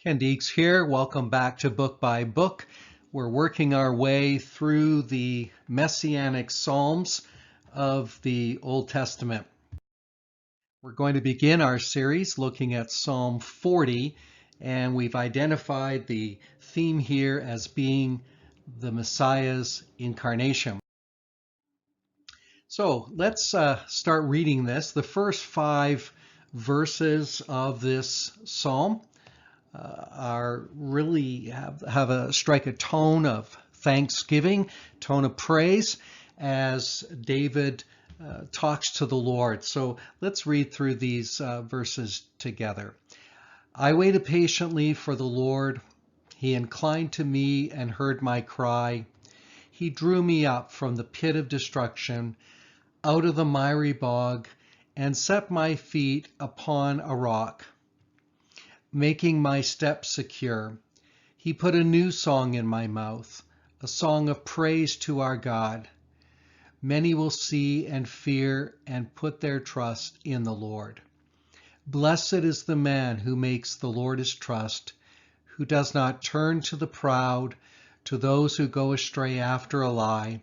Ken Deeks here. Welcome back to Book by Book. We're working our way through the Messianic Psalms of the Old Testament. We're going to begin our series looking at Psalm 40, and we've identified the theme here as being the Messiah's incarnation. So let's start reading this. The first 5 verses of this psalm are really strike a tone of thanksgiving, tone of praise as David talks to the Lord. So let's read through these verses together. I waited patiently for the Lord. He inclined to me and heard my cry. He drew me up from the pit of destruction, out of the miry bog, and set my feet upon a rock, making my steps secure. He put a new song in my mouth, a song of praise to our God. Many will see and fear and put their trust in the Lord. Blessed is the man who makes the Lord his trust, who does not turn to the proud, to those who go astray after a lie.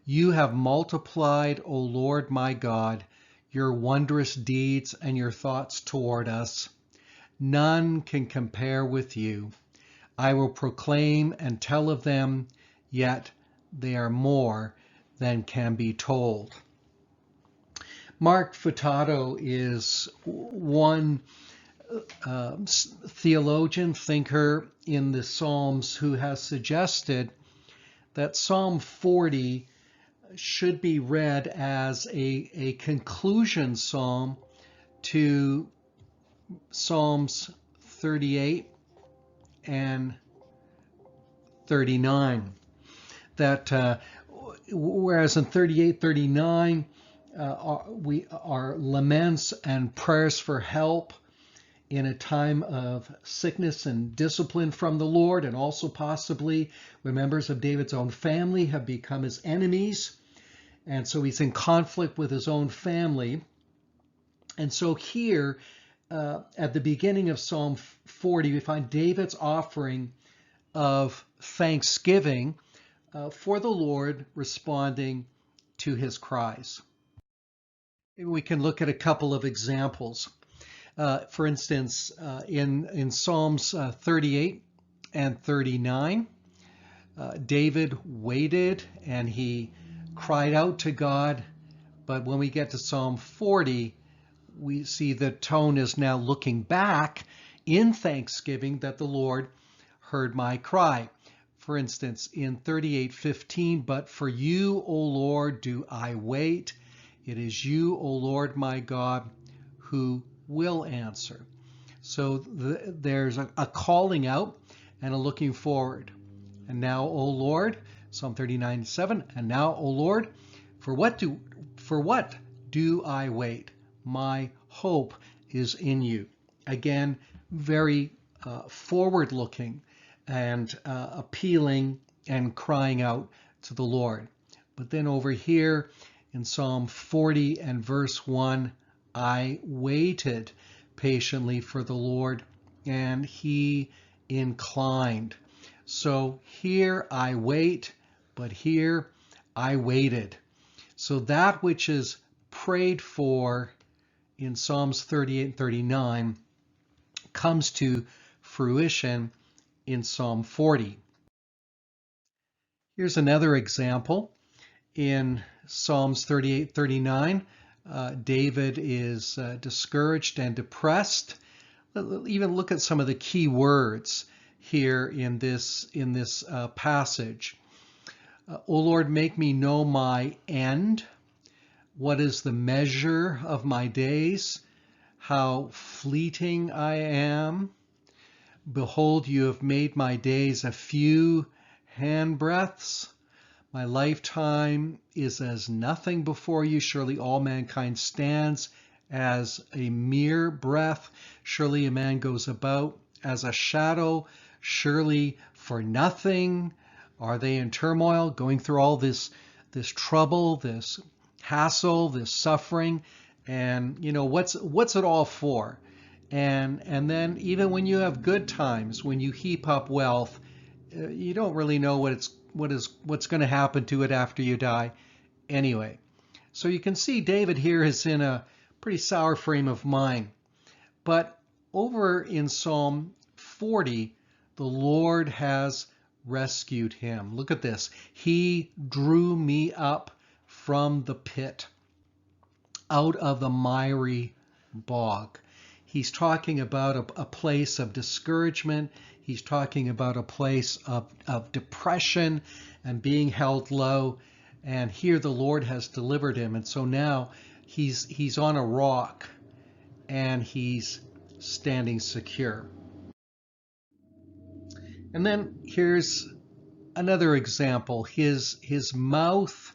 You have multiplied, O Lord my God, your wondrous deeds and your thoughts toward us. None can compare with you. I will proclaim and tell of them, yet they are more than can be told. Mark Futato is one theologian, thinker in the Psalms who has suggested that Psalm 40 should be read as a conclusion psalm to Psalms 38 and 39. That whereas in 38, 39, are laments and prayers for help in a time of sickness and discipline from the Lord, and also possibly when members of David's own family have become his enemies, and so he's in conflict with his own family. And so here, at the beginning of Psalm 40, we find David's offering of thanksgiving for the Lord responding to his cries. We can look at a couple of examples. For instance, in Psalms 38 and 39, David waited and he cried out to God. But when we get to Psalm 40, we see the tone is now looking back in thanksgiving that the Lord heard my cry. For instance, in 38:15, but for you, O Lord, do I wait. It is you, O Lord my God, who will answer. So there's a calling out and a looking forward. And now, O Lord, Psalm 39:7, and now, O Lord, for what do I wait? My hope is in you. Again, very forward-looking and appealing and crying out to the Lord. But then over here in Psalm 40 and verse 1, I waited patiently for the Lord, and he inclined. So here I wait, but here I waited. So that which is prayed for in Psalms 38 and 39 comes to fruition in Psalm 40. Here's another example. In Psalms 38, 39, David is discouraged and depressed. Even look at some of the key words here in this passage. O Lord, make me know my end. What is the measure of my days? How fleeting I am. Behold, you have made my days a few handbreadths. My lifetime is as nothing before you. Surely all mankind stands as a mere breath. Surely a man goes about as a shadow. Surely for nothing are they in turmoil, going through all this trouble, this hassle, this suffering. And what's it all for? And then even when you have good times, when you heap up wealth, you don't really know what's going to happen to it after you die anyway. So you can see David here is in a pretty sour frame of mind. But over in Psalm 40, the Lord has rescued him. Look at this. He drew me up from the pit, out of the miry bog. He's talking about a place of discouragement. He's talking about a place of depression and being held low. And here the Lord has delivered him. And so now he's on a rock and he's standing secure. And then here's another example. His mouth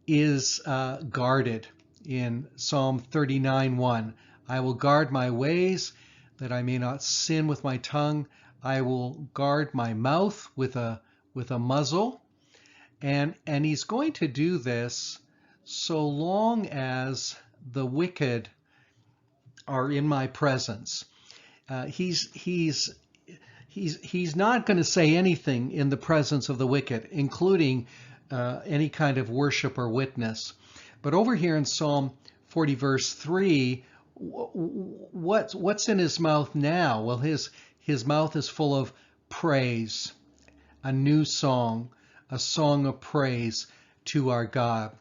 is guarded in Psalm 39:1. I will guard my ways that I may not sin with my tongue. I will guard my mouth with a muzzle. And he's going to do this so long as the wicked are in my presence. He's not going to say anything in the presence of the wicked, including any kind of worship or witness. But over here in Psalm 40 verse 3, what's in his mouth now? Well, his mouth is full of praise, a new song, a song of praise to our God.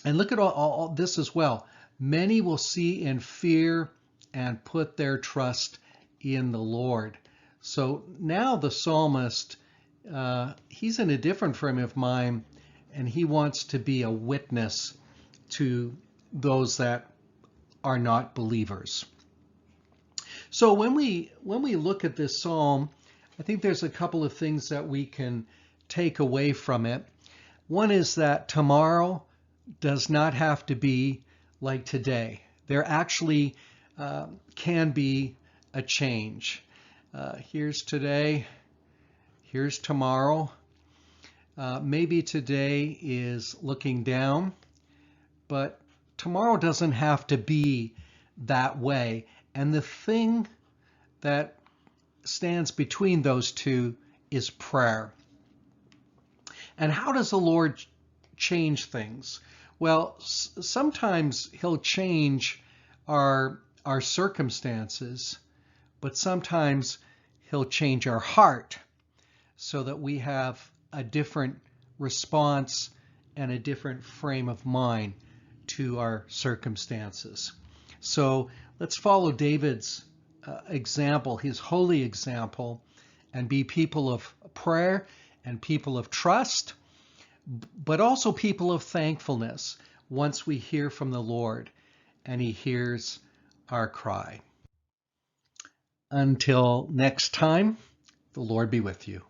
And look at all this as well. Many will see and fear and put their trust in the Lord. So now the psalmist, he's in a different frame of mind, and he wants to be a witness to those that are not believers. So when we look at this psalm, I think there's a couple of things that we can take away from it. One is that tomorrow does not have to be like today. There actually can be a change. Here's today, here's tomorrow. Maybe today is looking down, but tomorrow doesn't have to be that way. And the thing that stands between those two is prayer. And how does the Lord change things? Well, sometimes he'll change our circumstances, but sometimes he'll change our heart so that we have a different response and a different frame of mind to our circumstances. So let's follow David's example, his holy example, and be people of prayer and people of trust, but also people of thankfulness once we hear from the Lord and he hears our cry. Until next time, the Lord be with you.